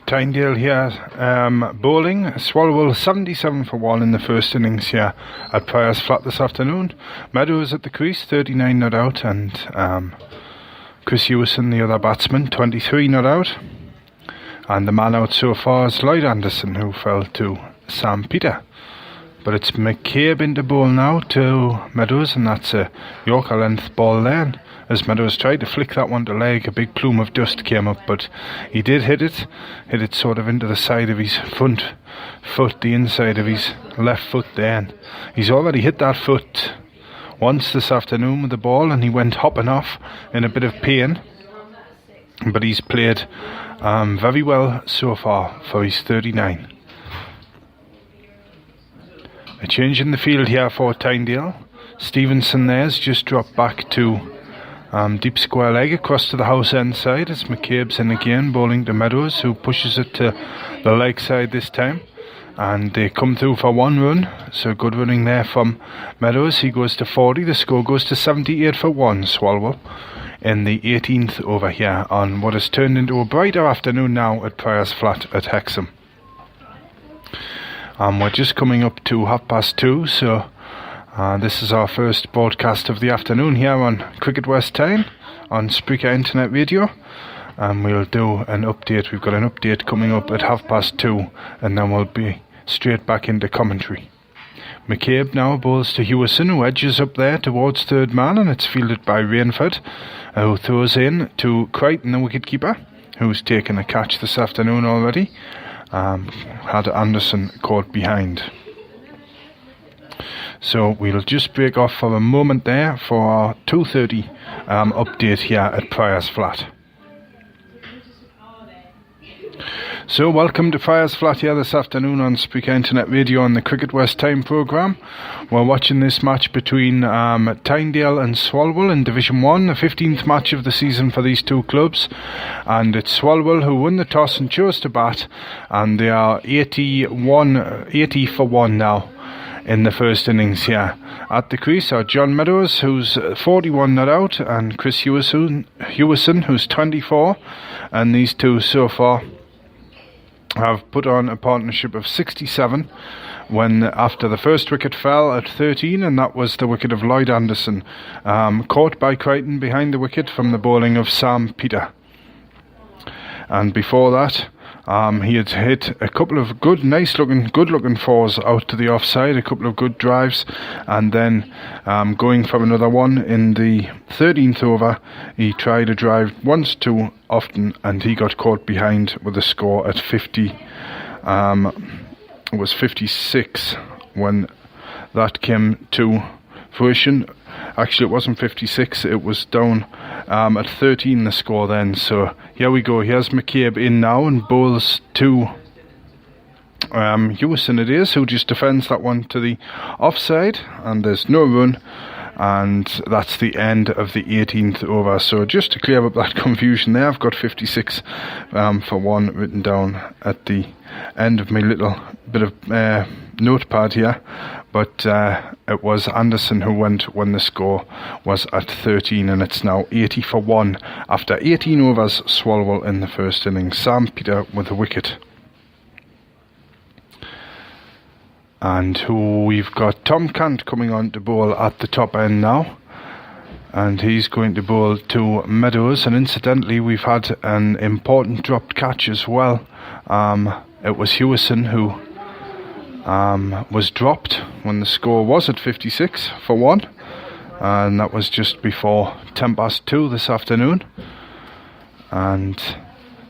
Tynedale here, bowling. Swalwell 77 for 1 in the first innings here at Priors Flat this afternoon. Meadows at the crease, 39 not out, and Chris Hewison, the other batsman, 23 not out. And the man out so far is Lloyd Anderson, who fell to Sam Peter. But it's McCabe into bowl now to Meadows, and that's a Yorker length ball there. As Meadows tried to flick that one to leg, a big plume of dust came up, but he did hit it sort of into the side of his front foot, the inside of his left foot there. And he's already hit that foot once this afternoon with the ball, and he went hopping off in a bit of pain. But he's played very well so far for his 39. A change in the field here for Tynedale. Stevenson there's just dropped back to deep square leg across to the house end side as McCabe's in again, bowling to Meadows, who pushes it to the leg side this time. And they come through for 1 run, so good running there from Meadows. He goes to 40, the score goes to 78 for 1, Swalwell, in the 18th over here on what has turned into a brighter afternoon now at Priors Flat at Hexham. We're just coming up to 2:30, so this is our first broadcast of the afternoon here on Cricket West Tyne on Spreaker Internet Radio, and we'll do an update. We've got an update coming up at 2:30, and then we'll be straight back into commentary. McCabe now bowls to Hewison, who edges up there towards third man, and it's fielded by Rainford, who throws in to Crichton, the wicketkeeper, who's taken a catch this afternoon already. Had Anderson caught behind. So we'll just break off for a moment there for our 2:30 update here at Priors Flat. So welcome to Priors Flat here this afternoon on Spreaker Internet Radio on the Cricket West Time programme. We're watching this match between Tynedale and Swalwell in Division 1, the 15th match of the season for these two clubs. And it's Swalwell who won the toss and chose to bat, and they are 80 for 1 now in the first innings here. At the crease are John Meadows, who's 41 not out, and Chris Hewison, who's 24, and these two so far have put on a partnership of 67 when after the first wicket fell at 13, and that was the wicket of Lloyd Anderson, caught by Crichton behind the wicket from the bowling of Sam Peter. And before that, he had hit a couple of good looking fours out to the offside, a couple of good drives, and then going for another one in the 13th over, he tried a drive once too often, and he got caught behind with a score at 50. It was 56 when that came to fruition. Actually, it wasn't 56, it was down at 13 the score then. So here we go. Here's McCabe in now and bowls to Hewison it is, who just defends that one to the offside, and there's no run, and that's the end of the 18th over. So just to clear up that confusion there, I've got 56 for 1 written down at the end of my little bit of notepad here, but it was Anderson who went when the score was at 13, and it's now 80 for 1 after 18 overs. Swalwell in the first innings. Sam Peter with the wicket, and who we've got Tom Cant coming on to bowl at the top end now, and he's going to bowl to Meadows. And incidentally, we've had an important dropped catch as well. It was Hewison who was dropped when the score was at 56 for 1, and that was just before 2:10 this afternoon, and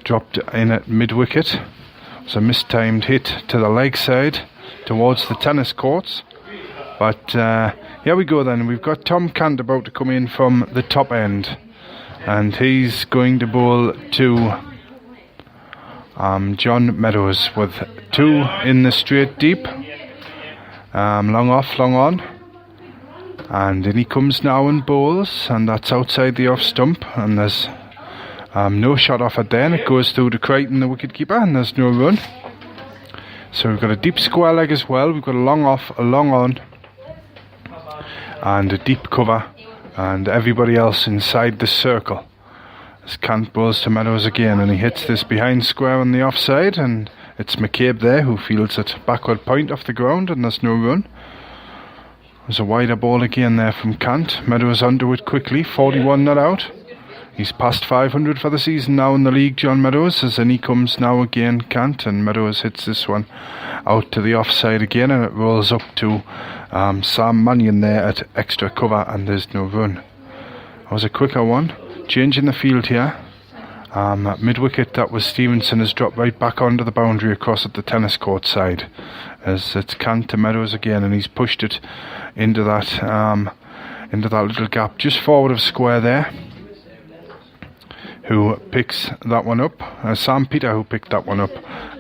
dropped in at mid-wicket. It was a mistimed hit to the leg side towards the tennis courts. But here we go then. We've got Tom Cant about to come in from the top end, and he's going to bowl to John Meadows with 2 in the straight deep, long off, long on, and in he comes now and bowls, and that's outside the off stump, and there's no shot off it then. It goes through to Crichton, the wicketkeeper, and there's no run. So we've got a deep square leg as well. We've got a long off, a long on, and a deep cover, and everybody else inside the circle. As Kant bowls to Meadows again, and he hits this behind square on the offside, and it's McCabe there who fields it backward point off the ground, and there's no run. There's a wider ball again there from Kant. Meadows onto it quickly, 41 not out. He's past 500 for the season now in the league, John Meadows, as in he comes now again, Kant, and Meadows hits this one out to the offside again, and it rolls up to Sam Mannion there at extra cover, and there's no run. That was a quicker one. Change in the field here. At mid-wicket, that was Stevenson, has dropped right back onto the boundary across at the tennis court side, as it's Kant to Meadows again, and he's pushed it into that little gap just forward of square there. Who picks that one up? Sam Peter who picked that one up,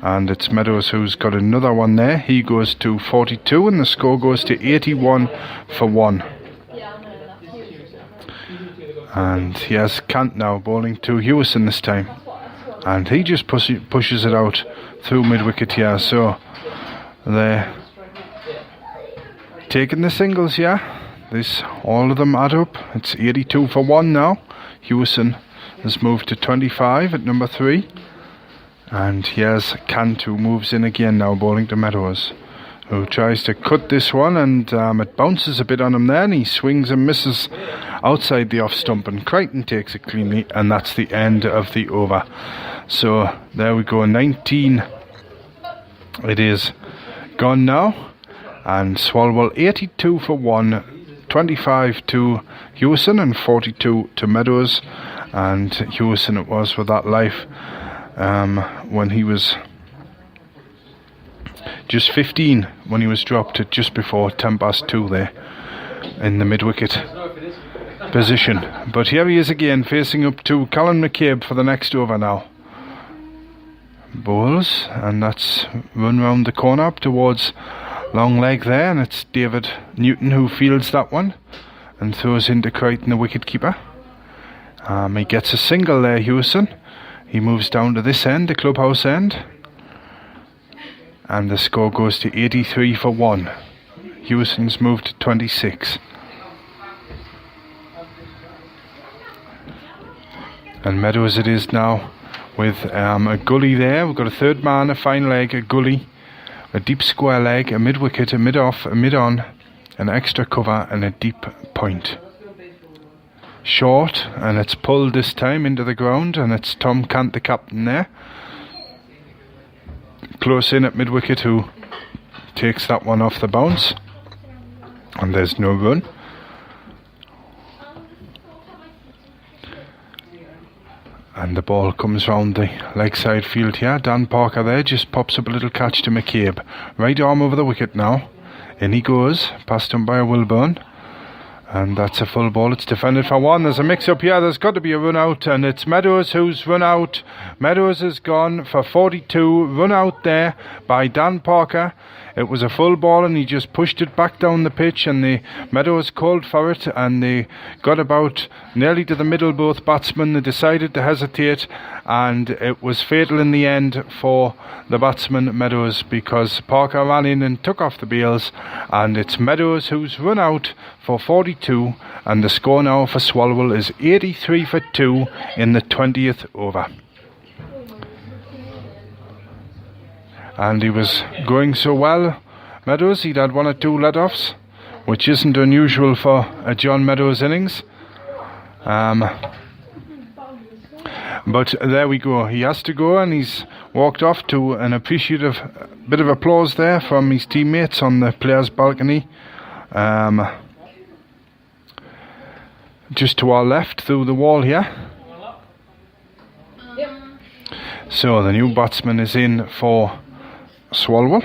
and it's Meadows who's got another one there. He goes to 42, and the score goes to 81 for 1. And he has Kant now bowling to Hewison this time, and he just pushes it out through mid-wicket here. So they're taking the singles here. All of them add up. It's 82 for 1 now. Hewison has moved to 25 at number 3, and here's Kant who moves in again now bowling to Meadows, who tries to cut this one, and it bounces a bit on him there, and he swings and misses outside the off stump, and Crichton takes it cleanly, and that's the end of the over. So there we go, 19 it is gone now, and Swalwell 82 for 1, 25 to Hewison and 42 to Meadows. And Hewison it was with that life when he was just 15 when he was dropped at just before 10 past 2 there in the mid-wicket position. But here he is again, facing up to Colin McCabe for the next over now. Bowls, and that's run round the corner up towards long leg there, and it's David Newton who fields that one and throws into Crichton, the wicket keeper. He gets a single there, Hewison. He moves down to this end, the clubhouse end, and the score goes to 83 for 1. Hewison's moved to 26. And Meadows it is now with a gully there. We've got a third man, a fine leg, a gully, a deep square leg, a mid-wicket, a mid-off, a mid-on, an extra cover, and a deep point. Short, and it's pulled this time into the ground, and it's Tom Kant, the captain there, close in at mid-wicket, who takes that one off the bounce, and there's no run. And the ball comes round the leg side field here. Dan Parker there just pops up a little catch to McCabe, right arm over the wicket now, in he goes, past him by a Wilburn. And that's a full ball. It's defended for 1. There's a mix-up here. There's got to be a run out, and it's Meadows who's run out. Meadows has gone for 42. Run out there by Dan Parker. It was a full ball, and he just pushed it back down the pitch, and the Meadows called for it, and they got about nearly to the middle, both batsmen. They decided to hesitate, and it was fatal in the end for the batsman Meadows, because Parker ran in and took off the bails, and it's Meadows who's run out for 42, and the score now for Swalwell is 83 for 2 in the 20th over. And he was going so well, Meadows. He'd had 1 or 2 let-offs, which isn't unusual for a John Meadows innings. But there we go. He has to go, and he's walked off to an appreciative bit of applause there from his teammates on the players' balcony. Just to our left through the wall here. So the new batsman is in for Swalwell,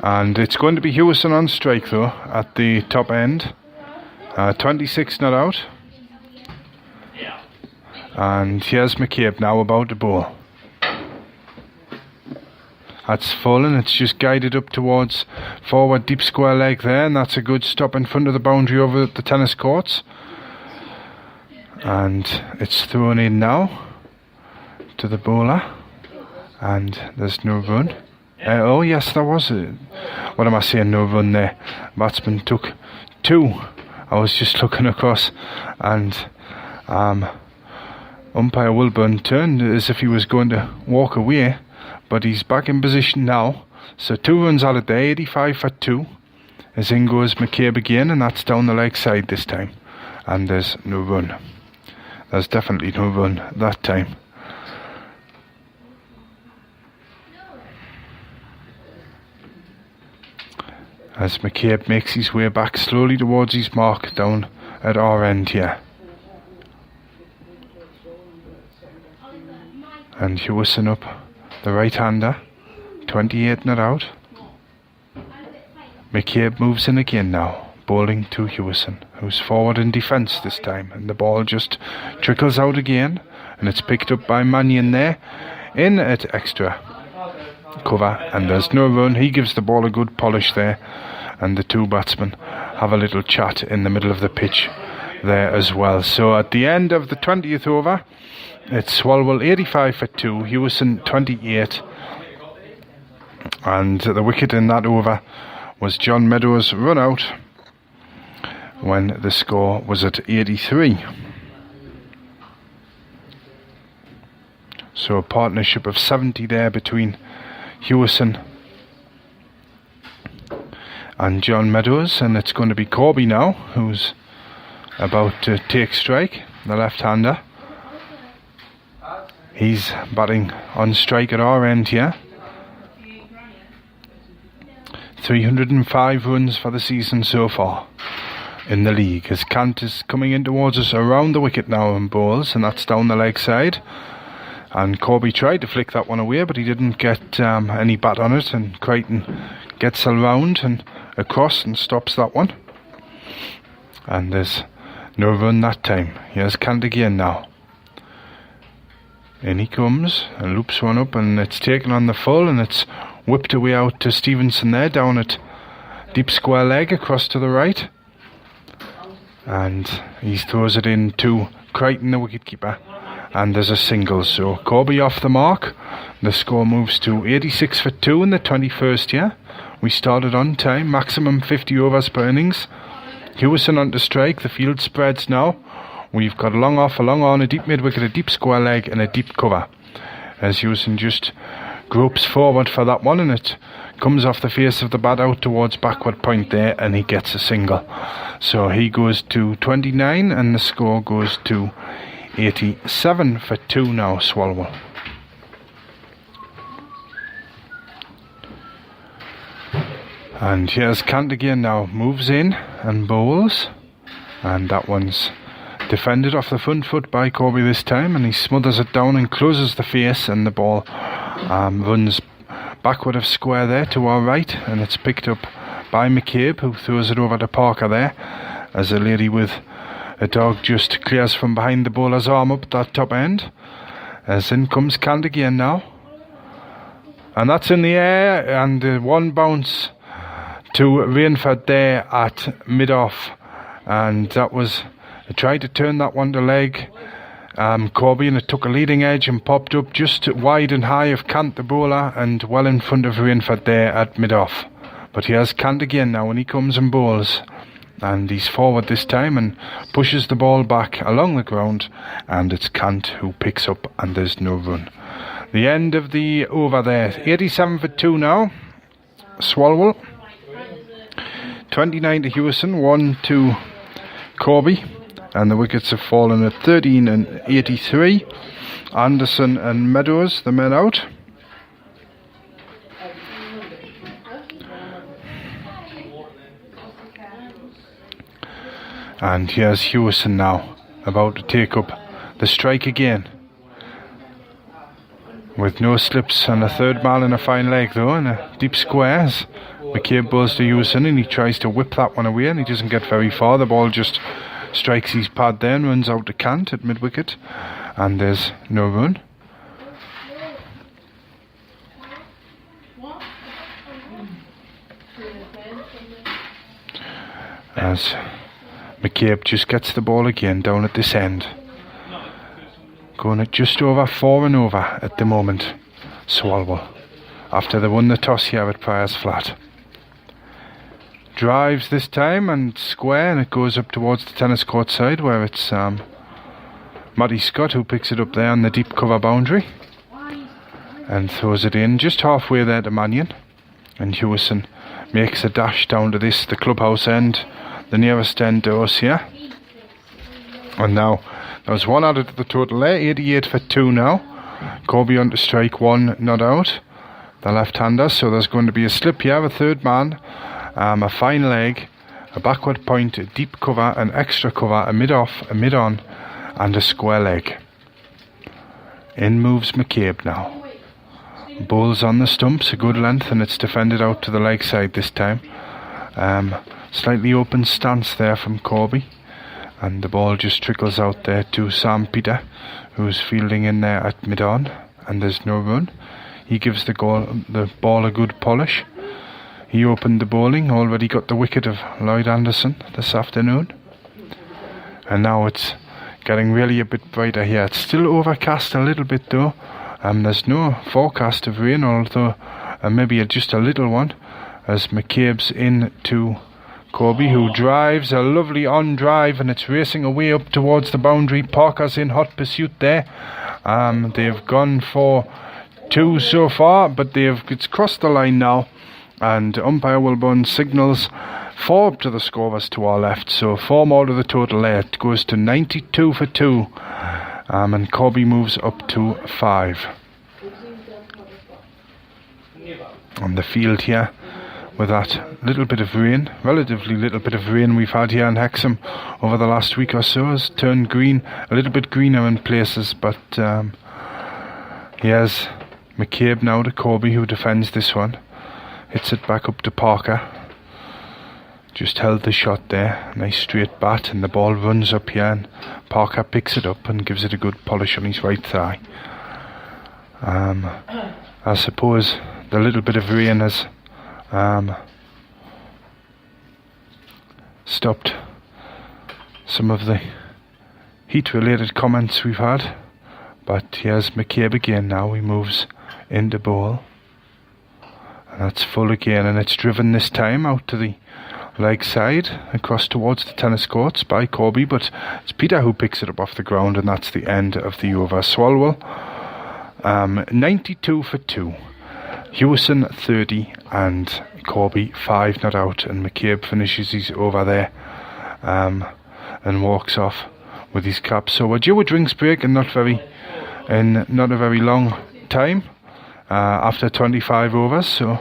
and it's going to be Hewison on strike though at the top end. 26 not out, and here's McCabe now about to bowl. That's full, and it's just guided up towards forward deep square leg there, and that's a good stop in front of the boundary over at the tennis courts, and it's thrown in now to the bowler. And there's no run. Oh yes, there was what am I saying, no run there. Batsman took 2. I was just looking across, and Umpire Wilburn turned as if he was going to walk away, but he's back in position now. So 2 runs out of there, 85 for 2. As in goes McCabe again, and that's down the leg side this time. And there's no run. There's definitely no run that time. As McCabe makes his way back slowly towards his mark down at our end here. And Hewison up, the right-hander, 28 not out. McCabe moves in again now, bowling to Hewison, who's forward in defence this time, and the ball just trickles out again, and it's picked up by Mannion there, in at extra cover, and there's no run. He gives the ball a good polish there, and the 2 batsmen have a little chat in the middle of the pitch there as well. So at the end of the 20th over, it's Swalwell 85 for 2, Hewison 28, and the wicket in that over was John Meadows' run out when the score was at 83. So a partnership of 70 there between Hewison and John Meadows, and it's going to be Corby now who's about to take strike, the left-hander. He's batting on strike at our end here. 305 runs for the season so far in the league, as Kant is coming in towards us around the wicket now and bowls, and that's down the leg side. And Corby tried to flick that one away, but he didn't get any bat on it, and Crichton gets around and across and stops that one. And there's no run that time. Here's Kant again now. In he comes and loops one up, and it's taken on the full, and it's whipped away out to Stevenson there, down at deep square leg across to the right. And he throws it in to Crichton, the wicketkeeper. And there's a single, so Corby off the mark. The score moves to 86 for 2 in the 21st year. We started on time, maximum 50 overs per innings. Hewison on to strike, the field spreads now. We've got a long off, a long on, a deep mid-wicket, a deep square leg and a deep cover. As Hewison just gropes forward for that one, and it comes off the face of the bat out towards backward point there, and he gets a single. So he goes to 29 and the score goes to 87 for 2 now, Swalwell. And here's Kant again now, moves in and bowls, and that one's defended off the front foot by Corby this time, and he smothers it down and closes the face, and the ball runs backward of square there to our right, and it's picked up by McCabe, who throws it over to Parker there, as a lady with a dog just clears from behind the bowler's arm up that top end. As in comes Kant again now, and that's in the air, and one bounce to Rainford there at mid-off, and that was, I tried to turn that one to leg Corby, and it took a leading edge and popped up just wide and high of Kant the bowler, and well in front of Rainford there at mid-off. But here's Kant again now, and he comes and bowls, and he's forward this time and pushes the ball back along the ground, and it's Kant who picks up, and there's no run. The end of the over there, 87 for 2 now, Swalwell. 29 to Hewison, 1 to Corby, and the wickets have fallen at 13 and 83. Anderson and Meadows, the men out. And here's Hewison now, about to take up the strike again. With no slips and a third man in a fine leg though, and a deep squares. McCabe bowls to Hewison, and he tries to whip that one away, and he doesn't get very far. The ball just strikes his pad there and runs out to Kant at mid-wicket, and there's no run. As McCabe just gets the ball again down at this end. Going at just over 4 and over at the moment, Swalwell, after they won the toss here at Priors Flat. Drives this time and square, and it goes up towards the tennis court side, where it's Matty Scott, who picks it up there on the deep cover boundary and throws it in just halfway there to Mannion. And Hewison makes a dash down to the clubhouse end, the nearest end to us here. And now there's one added to the total there, 88 for 2 now. Corby on to strike one, not out, the left-hander. So there's going to be a slip here, a third man, a fine leg, a backward point, a deep cover, an extra cover, a mid-off, a mid-on, and a square leg. In moves McCabe now. Bowls on the stumps, a good length, and it's defended out to the leg side this time. Slightly open stance there from Corby, and the ball just trickles out there to Sam Peter, who's fielding in there at mid-on, and there's no run. He gives the ball a good polish. He opened the bowling, already got the wicket of Lloyd Anderson this afternoon, and now it's getting really a bit brighter here. It's still overcast a little bit though. There's no forecast of rain, although maybe just a little one, as McCabe's in to Corby, who drives a lovely on drive, and it's racing away up towards the boundary. Parker's in hot pursuit there. They've gone for 2 so far, but it's crossed the line now, and umpire Wilburn signals 4 up to the scorers to our left, so 4 more to the total there. It goes to 92 for 2. And Corby moves up to 5. On the field here, with that little bit of rain, relatively little bit of rain we've had here in Hexham over the last week or so, has turned green, a little bit greener in places, but here's McCabe now to Corby, who defends this one. Hits it back up to Parker. Just held the shot there, nice straight bat, and the ball runs up here, and Parker picks it up and gives it a good polish on his right thigh. I suppose the little bit of rain has stopped some of the heat-related comments we've had, but here's McCabe again now. He moves into bowl, and that's full again, and it's driven this time out to the leg side across towards the tennis courts by Corby, but it's Peter who picks it up off the ground, and that's the end of the over. Swalwell 92 for 2, Hewison 30, and Corby 5 not out, and McCabe finishes his over there and walks off with his cap. So we're due a drinks break in not a very long time, after 25 overs, so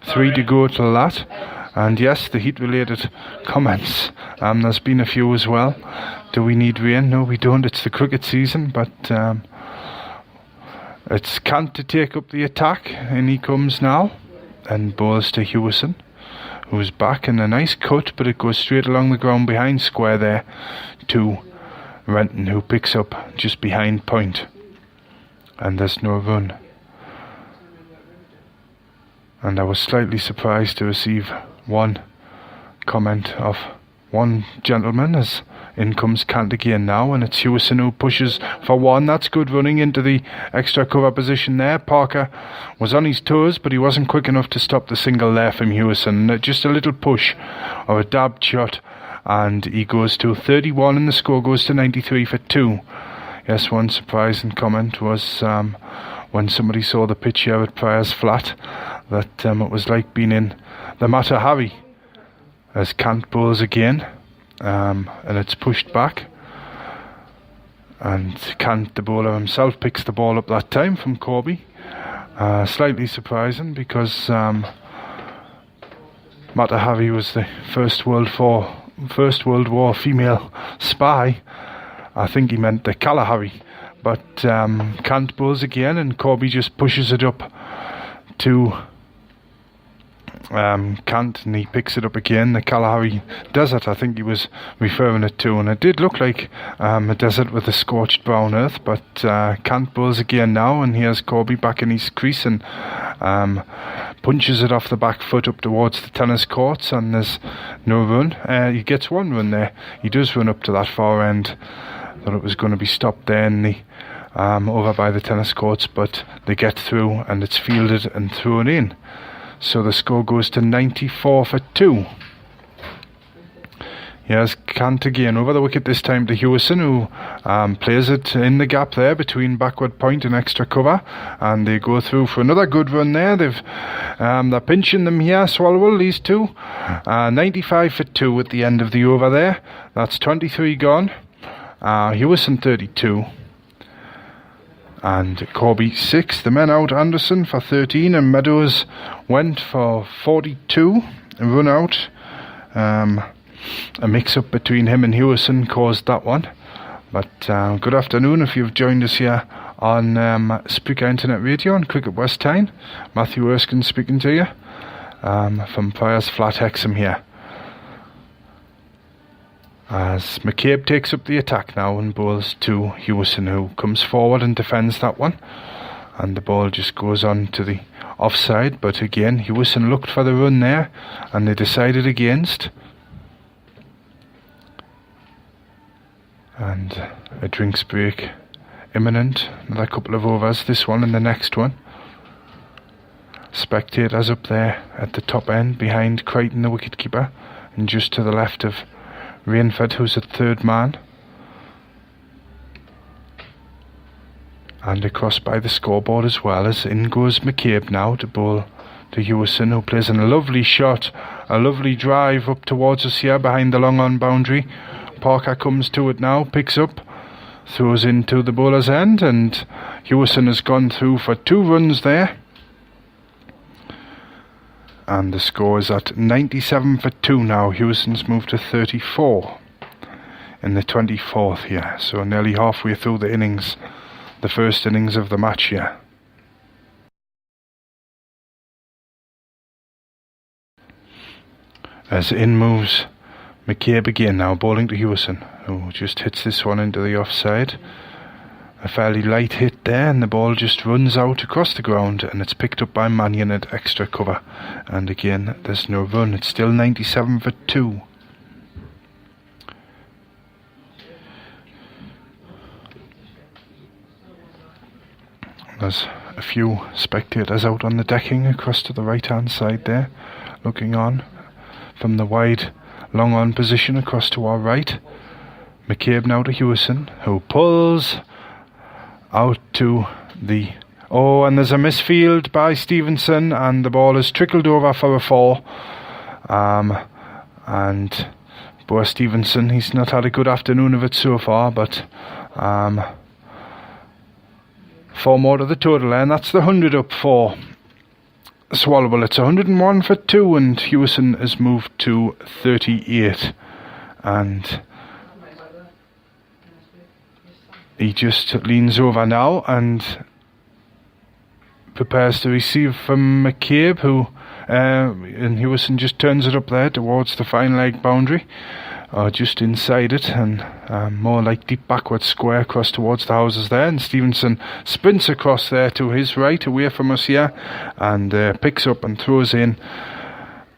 3 to go till that. And yes, the heat-related comments, there's been a few as well. Do we need rain? No, we don't. It's the cricket season, but it's Kant to take up the attack, and he comes now and bowls to Hewison, who's back in a nice cut, but it goes straight along the ground behind square there to Renton, who picks up just behind point, and there's no run. And I was slightly surprised to receive one comment of one gentleman, as in comes Kant again now, and it's Hewison who pushes for 1. That's good running into the extra cover position there. Parker was on his toes, but he wasn't quick enough to stop the single there from Hewison. Just a little push or a dabbed shot, and he goes to 31, and the score goes to 93 for 2. Yes, one surprising comment was when somebody saw the pitch here at Priors Flat, that it was like being in the Mata Hari, as Kant bowls again, and it's pushed back, and Kant, the bowler himself, picks the ball up that time from Corby. Slightly surprising, because Mata Hari was the First World War female spy. I think he meant the Kalahari, but Kant bowls again, and Corby just pushes it up to Kant, and he picks it up again. The Kalahari Desert, I think he was referring it to, and it did look like a desert with a scorched brown earth, but Kant bowls again now, and here's Corby back in his crease and punches it off the back foot up towards the tennis courts, and there's no run. He gets 1 run there. He does run up to that far end. Thought it was going to be stopped there in the over by the tennis courts, but they get through, and it's fielded and thrown in. So the score goes to 94 for 2. Here's Kant again over the wicket, this time to Hewison, who plays it in the gap there between backward point and extra cover, and they go through for another good run there. They're pinching them here, Swalwell, these two. 95 for 2 at the end of the over there. That's 23 gone. Hewison 32. And Corby 6. The men out, Anderson for 13, and Meadows went for 42. Run out. A mix-up between him and Hewison caused that one. But good afternoon if you've joined us here on Speaker Internet Radio on Cricket West Tyne. Matthew Erskine speaking to you from Priors Flat Hexham here. As McCabe takes up the attack now and bowls to Hewison, who comes forward and defends that one. And the ball just goes on to the offside, but again Hewison looked for the run there and they decided against. And a drinks break imminent. Another couple of overs, this one and the next one. Spectators up there at the top end behind Crichton, the wicketkeeper, and just to the left of Rainford, who's at third man. And across by the scoreboard as well, as in goes McCabe now to bowl to Hewison, who plays a lovely shot, a lovely drive up towards us here behind the long on boundary. Parker comes to it now, picks up, throws into the bowler's end, and Hewison has gone through for 2 runs there. And the score is at 97 for 2 now. Hewison's moved to 34 in the 24th here. So nearly halfway through the innings, the first innings of the match here. As in moves McCabe again now, bowling to Hewison, who just hits this one into the offside. A fairly light hit there, and the ball just runs out across the ground, and it's picked up by Mannion at extra cover. And again, there's no run. It's still 97 for 2. There's a few spectators out on the decking across to the right hand side there, looking on from the wide long on position across to our right. McCabe now to Hewison, who pulls out to the... Oh, and there's a misfield by Stevenson, and the ball is trickled over for a 4. And poor Stevenson, he's not had a good afternoon of it so far, but 4 more to the total, and that's the 100 up for Swalwell. It's 101 for 2, and Hewison has moved to 38. And he just leans over now and prepares to receive from McCabe, who and Hewison just turns it up there towards the fine leg boundary, or just inside it, and more like deep backward square across towards the houses there. And Stevenson sprints across there to his right, away from us here, and picks up and throws in.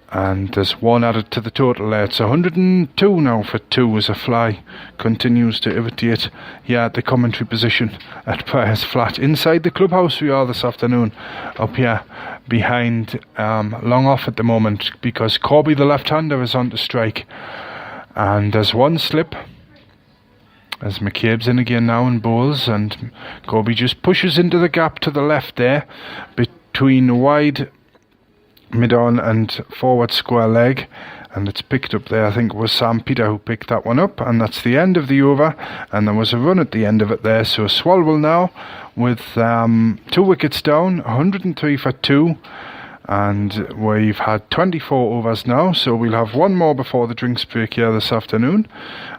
And there's 1 added to the total there. It's 102 now for 2 as a fly continues to irritate here at the commentary position at Priors Flat. Inside the clubhouse we are this afternoon, up here behind long off at the moment, because Corby the left-hander is on to strike. And there's 1 slip as McCabe's in again now and bowls, and Corby just pushes into the gap to the left there between wide mid-on and forward square leg, and it's picked up there. I think it was Sam Peter who picked that one up, and that's the end of the over, and there was a run at the end of it there. So Swalwell now with 2 wickets down, 103 for 2, and we've had 24 overs now, so we'll have 1 more before the drinks break here this afternoon.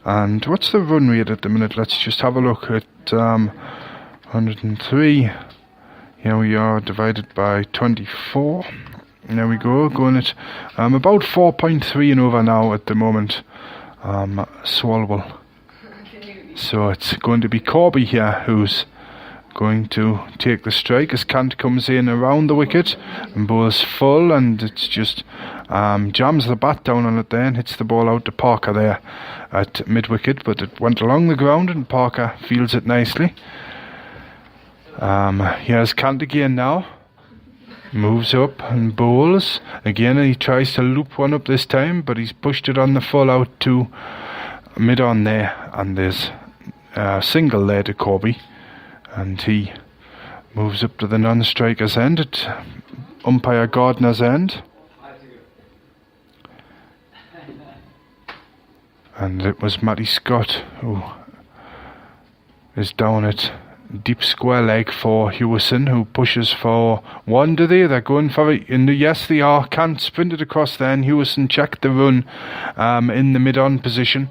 And what's the run rate at the minute? Let's just have a look at 103. Here we are, divided by 24. There we go, going at about 4.3 and over now at the moment, Swalwell. So it's going to be Corby here who's going to take the strike as Kant comes in around the wicket and bowls full, and it's just jams the bat down on it there and hits the ball out to Parker there at mid-wicket, but it went along the ground and Parker fields it nicely. Here's Kant again now. moves up and bowls again, and he tries to loop one up this time, but he's pushed it on the full out to mid-on there, and there's a single there to Corby, and he moves up to the non-striker's end at umpire Gardner's end, and it was Matty Scott who is down at deep square leg for Hewison, who pushes for one. They're going for it. Yes, they are. Kant sprinted across there, and Hewison checked the run in the mid-on position,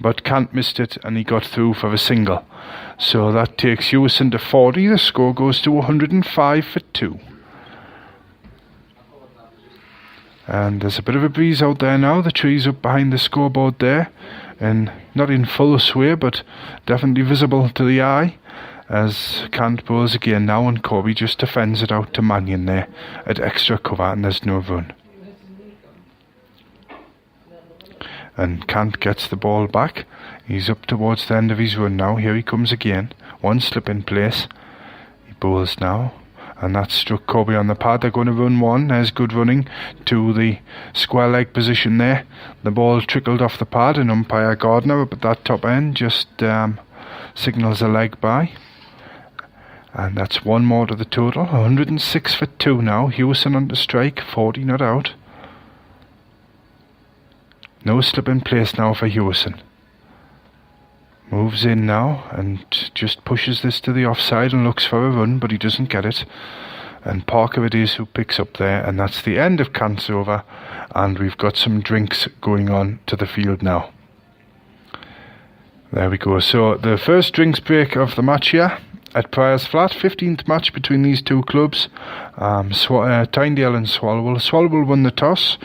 but Kant missed it, and he got through for a single. So that takes Hewison to 40. The score goes to 105 for 2. And there's a bit of a breeze out there now. The trees up behind the scoreboard there, and not in full sway, but definitely visible to the eye, as Kant bowls again now, and Corby just defends it out to Mannion there at extra cover, and there's no run. And Kant gets the ball back. He's up towards the end of his run now. Here he comes again. One slip in place. He bowls now, and that struck Corby on the pad. They're going to run one. There's good running to the square leg position there. The ball trickled off the pad, and umpire Gardner up at that top end just signals a leg by. And that's one more to the total. 106 for 2 now. Hewison on the strike, 40 not out. No slip in place now for Hewison. Moves in now and just pushes this to the offside and looks for a run, but he doesn't get it. And Parker it is who picks up there, and that's the end of Kant's over, and we've got some drinks going on to the field now. There we go. So the first drinks break of the match here at Priors Flat, 15th match between these two clubs, Tynedale and Swalwell. Swalwell won the toss,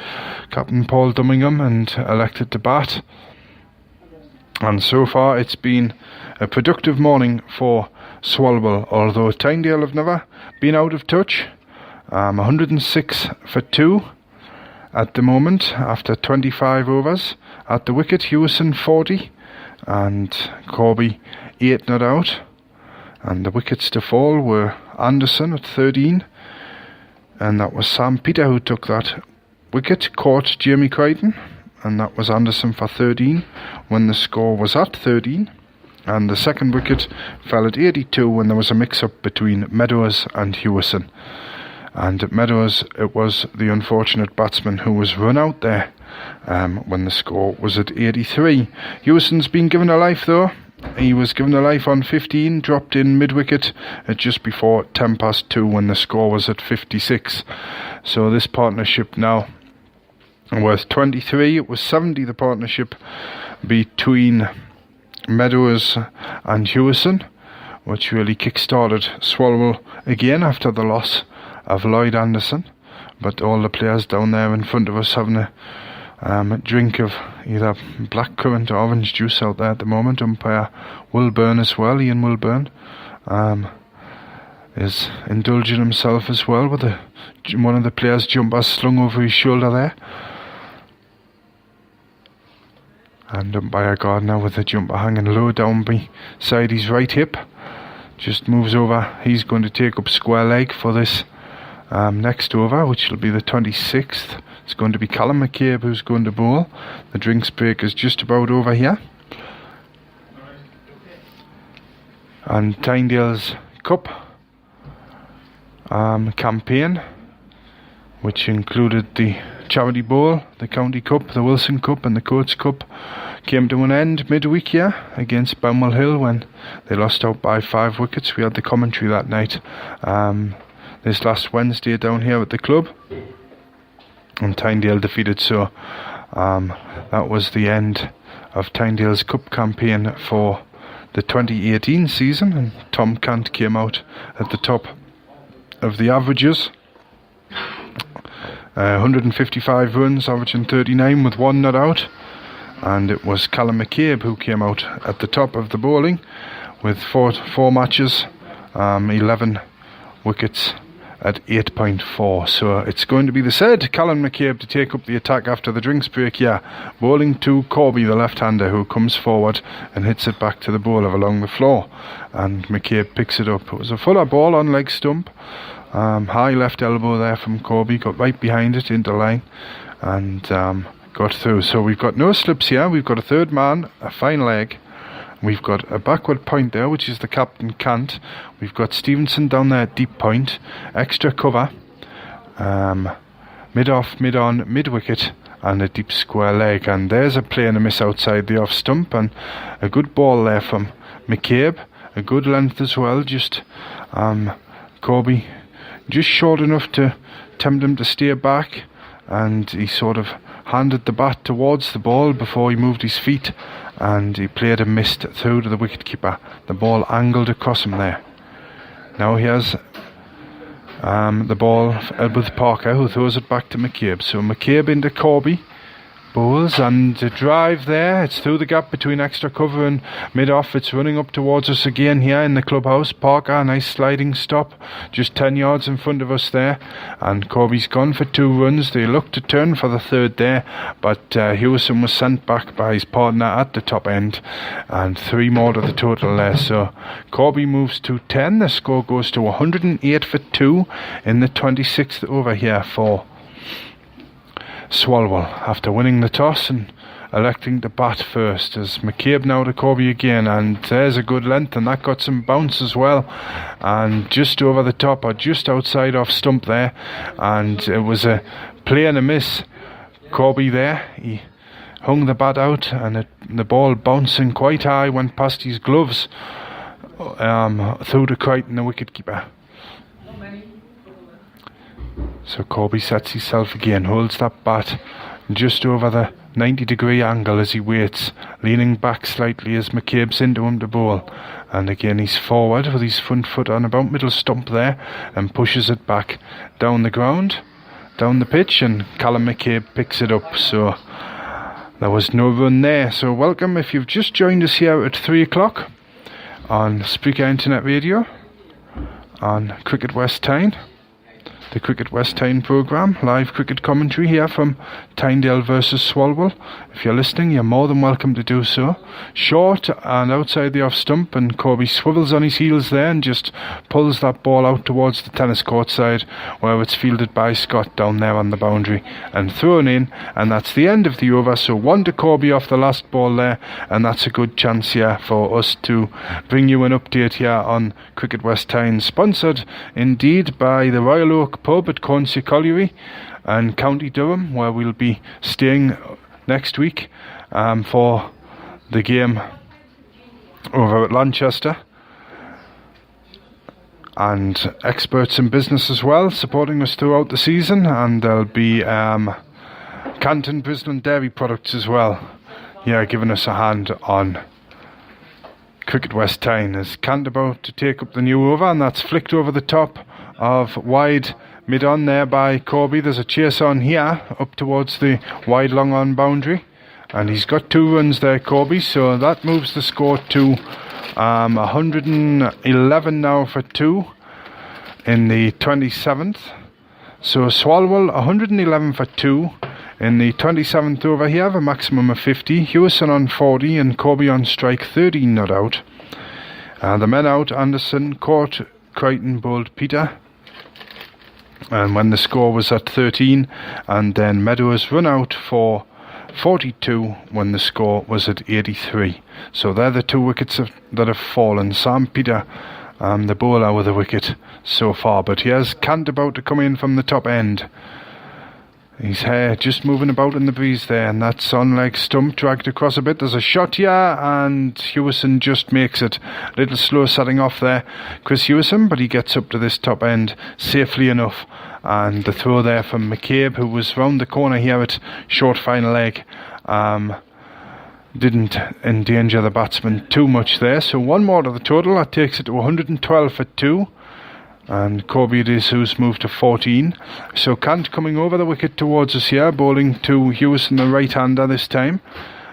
Captain Paul Dummingham, and elected to bat. And so far it's been a productive morning for Swalwell, although Tynedale have never been out of touch. 106 for 2 at the moment after 25 overs. At the wicket, Hewison 40 and Corby 8 not out. And the wickets to fall were Anderson at 13, and that was Sam Peter who took that wicket, caught Jamie Crichton, and that was Anderson for 13 when the score was at 13. And the second wicket fell at 82 when there was a mix-up between Meadows and Hewison. And at Meadows, it was the unfortunate batsman who was run out there when the score was at 83. Hewison's been given a life though. He was given a life on 15, dropped in mid-wicket at just before 10 past 2 when the score was at 56. So this partnership now worth 23. It was 70, the partnership between Meadows and Hewison, which really kick-started Swalwell again after the loss of Lloyd Anderson. But all the players down there in front of us having a drink of either blackcurrant or orange juice out there at the moment. Umpire Wilburn as well, Ian Wilburn, is indulging himself as well with one of the players' jumpers slung over his shoulder there. And umpire Gardner with the jumper hanging low down beside his right hip. Just moves over. He's going to take up square leg for this next over, which will be the 26th. It's going to be Callum McCabe who's going to bowl. The drinks break is just about over here. And Tynedale's Cup campaign, which included the Charity Bowl, the County Cup, the Wilson Cup and the Coates Cup, came to an end midweek here against Balmwell Hill when they lost out by 5 wickets. We had the commentary that night this last Wednesday down here at the club, and Tynedale defeated, so that was the end of Tynedale's Cup campaign for the 2018 season, and Tom Kant came out at the top of the averages. 155 runs, averaging 39 with 1 not out, and it was Callum McCabe who came out at the top of the bowling with four matches, 11 wickets at 8.4. So it's going to be the said Callum McCabe to take up the attack after the drinks break here, bowling to Corby, the left-hander, who comes forward and hits it back to the bowler along the floor, and McCabe picks it up. It was a fuller ball on leg stump, high left elbow there from Corby, got right behind it into line and got through. So we've got no slips here. We've got a third man, a fine leg. We've got a backward point there, which is the captain Cant. We've got Stevenson down there at deep point, extra cover, mid off, mid on, mid wicket, and a deep square leg. And there's a play and a miss outside the off stump, and a good ball there from McCabe, a good length as well. Just Corby just short enough to tempt him to steer back, and he sort of handed the bat towards the ball before he moved his feet, and he played a missed through to the wicketkeeper. The ball angled across him there. Now he has the ball with Parker, who throws it back to McCabe. So McCabe into Corby, bowls, and a drive there. It's through the gap between extra cover and mid-off. It's running up towards us again here in the clubhouse. Parker, nice sliding stop, just 10 yards in front of us there, and Corby's gone for 2 runs. They look to turn for the third there, but Hewison was sent back by his partner at the top end, and 3 more to the total there. So Corby moves to 10. The score goes to 108 for 2 in the 26th over here for Swalwell, after winning the toss and electing to bat first. As McCabe now to Corby again, and there's a good length, and that got some bounce as well, and just over the top or just outside off stump there, and it was a play and a miss. Corby there, he hung the bat out, and the ball bouncing quite high went past his gloves through to Crichton, the wicketkeeper. So Corby sets himself again, holds that bat just over the 90-degree angle as he waits, leaning back slightly as McCabe's into him to bowl. And again he's forward with his front foot on about middle stump there, and pushes it back down the ground, down the pitch, and Callum McCabe picks it up. So there was no run there. So welcome if you've just joined us here at 3 o'clock on Spreaker Internet Radio on Cricket West Tyne, the Cricket West Tyne programme, live cricket commentary here from Tynedale versus Swalwell. If you're listening, you're more than welcome to do so. Short and outside the off stump, and Corby swivels on his heels there and just pulls that ball out towards the tennis court side, where it's fielded by Scott down there on the boundary and thrown in, and that's the end of the over. So 1 to Corby off the last ball there, and that's a good chance here for us to bring you an update here on Cricket West Tyne, sponsored indeed by the Royal Oak Pub at Cornsey Colliery and County Durham, where we'll be staying next week for the game over at Lanchester, and experts in business as well supporting us throughout the season, and there'll be Canton Brisbane Dairy Products as well giving us a hand on Cricket West Tyne. As Cant about to take up the new over, and that's flicked over the top of wide mid on there by Corby. There's a chase on here up towards the wide long on boundary, and he's got 2 runs there, Corby, so that moves the score to 111 now for 2 in the 27th. So Swalwell 111 for 2 in the 27th over here, a maximum of 50. Hewison on 40 and Corby on strike, 13 not out. The men out: Anderson, Court, Crichton, bowled Peter, and when the score was at 13, and then Meadows run out for 42 when the score was at 83. So they're the 2 wickets that have fallen. Sam Peter, the bowler, with a wicket so far, but here's Cant about to come in from the top end. His hair just moving about in the breeze there, and that's on leg stump, dragged across a bit. There's a shot here, and Hewison just makes it. A little slow setting off there, Chris Hewison, but he gets up to this top end safely enough. And the throw there from McCabe, who was round the corner here at short final leg, didn't endanger the batsman too much there. So 1 more to the total. That takes it to 112 for 2. And Corby it is who's moved to 14. So Cant coming over the wicket towards us here, bowling to Hewison, the right-hander this time.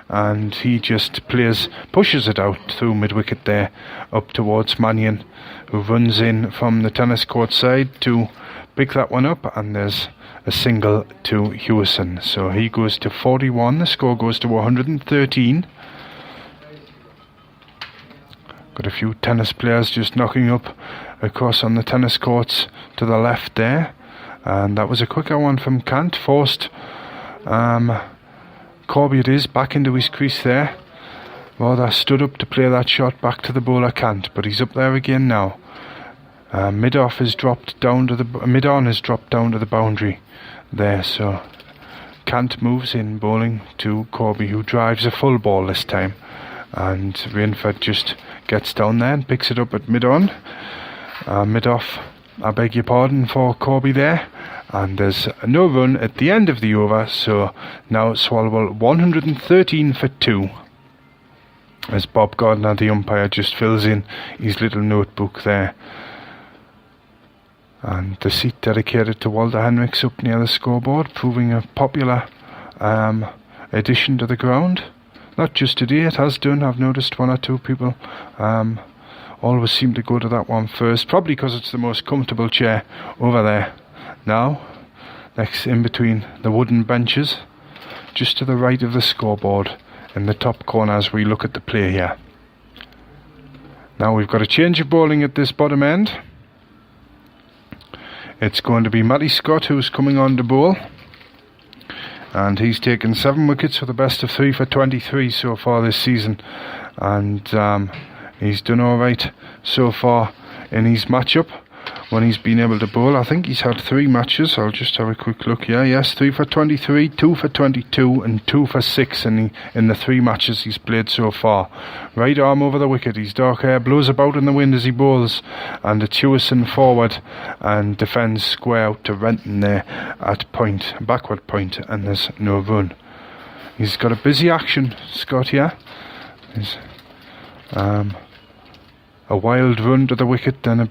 and he just pushes it out through mid-wicket there, up towards Mannion, who runs in from the tennis court side to pick that one up, and there's a single to Hewison. So he goes to 41, the score goes to 113. Got a few tennis players just knocking up across on the tennis courts to the left there. And that was a quicker one from Kant. Forced Corby it is, back into his crease there. Rather stood up to play that shot back to the bowler Kant, but he's up there again now. Mid-on has dropped down to the boundary there, so Kant moves in, bowling to Corby, who drives a full ball this time. And Rainford just gets down there and picks it up at mid-on. Mid-off, I beg your pardon for Corby there. And there's no run at the end of the over, so now Swalwell 113 for 2. As Bob Gardner, the umpire, just fills in his little notebook there. And the seat dedicated to Walter Henricks up near the scoreboard, proving a popular addition to the ground. Not just today, it has done. I've noticed one or two people always seem to go to that one first, probably because it's the most comfortable chair over there. Now, next in between the wooden benches, just to the right of the scoreboard, in the top corner as we look at the play here. Now we've got a change of bowling at this bottom end. It's going to be Matty Scott who's coming on to bowl. And he's taken 7 wickets for the best of 3 for 23 so far this season. And he's done alright so far in his matchup when he's been able to bowl. I think he's had 3 matches. I'll just have a quick look here. Yes, 3 for 23, 2 for 22 and 2 for 6 in the 3 matches he's played so far. Right arm over the wicket. His dark hair blows about in the wind as he bowls, and it's Hewison forward and defends square out to Renton there at backward point, and there's no run. He's got a busy action, Scott, here. He's a wild run to the wicket, then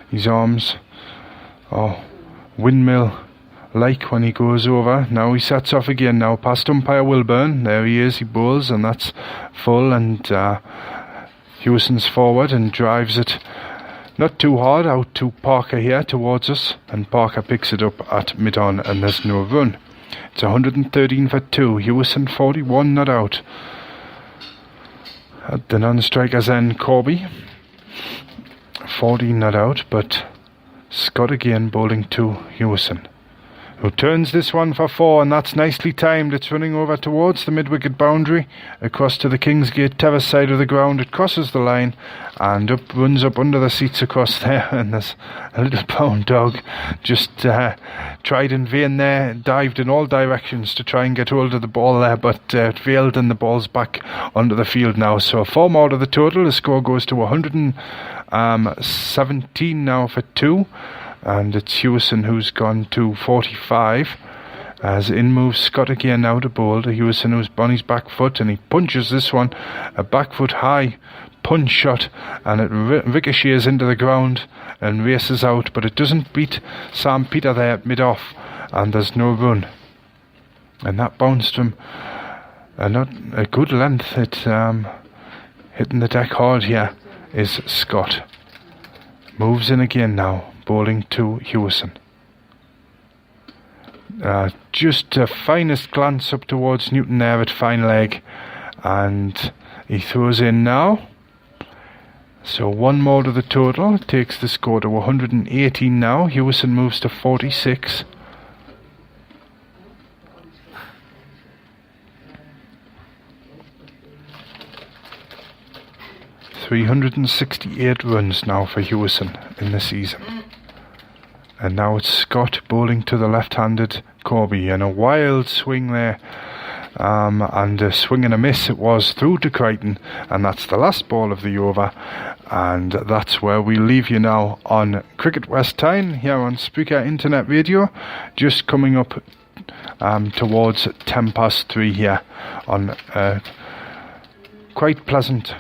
his arms windmill like when he goes over. Now he sets off again now past umpire Wilburn. There he is, he bowls, and that's full, and Hewison's forward and drives it not too hard out to Parker here towards us, and Parker picks it up at mid-on, and there's no run. It's 113 for 2. Hewison 41 not out. At the non-strikers end, Corby 14 not out, but Scott again bowling to Hewison, who turns this one for 4, and that's nicely timed. It's running over towards the mid-wicket boundary, across to the Kingsgate terrace side of the ground. It crosses the line and runs up under the seats across there, and there's a little brown dog just tried in vain there, dived in all directions to try and get hold of the ball there, but it failed, and the ball's back onto the field now. So 4 more to the total. The score goes to 117 now for 2. And it's Hewison who's gone to 45. As in moves Scott again now to bowl to Hewison, who's on his back foot, and he punches this one, a back foot high punch shot, and it ricochets into the ground and races out, but it doesn't beat Sam Peter there at mid-off, and there's no run. And that bounced from not a good length. It hitting the deck hard here is Scott. Moves in again now, bowling to Hewison. Just a finest glance up towards Newton there at fine leg, and he throws in now. So 1 more to the total, takes the score to 118 now. Hewison moves to 46. .368 runs now for Hewison in the season. And now it's Scott bowling to the left-handed Corby, and a wild swing there, and a swing and a miss it was through to Crichton, and that's the last ball of the over, and that's where we leave you now on Cricket West Tyne here on Spreaker Internet Radio, just coming up towards 3:10 here on quite pleasant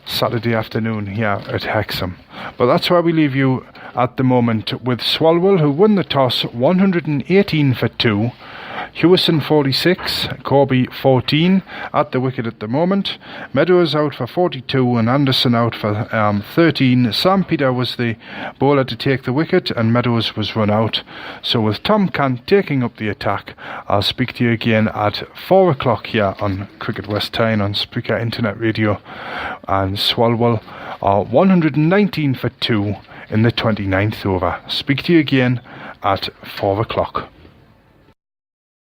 Saturday afternoon here at Hexham. But that's where we leave you at the moment, with Swalwell, who won the toss 118 for 2, Hewison 46, Corby 14 at the wicket at the moment. Meadows out for 42 and Anderson out for 13. Sam Peter was the bowler to take the wicket and Meadows was run out. So with Tom Cant taking up the attack, I'll speak to you again at 4 o'clock here on Cricket West Tyne on Spreaker Internet Radio. And Swalwell are 119 for 2 in the 29th over. Speak to you again at 4 o'clock.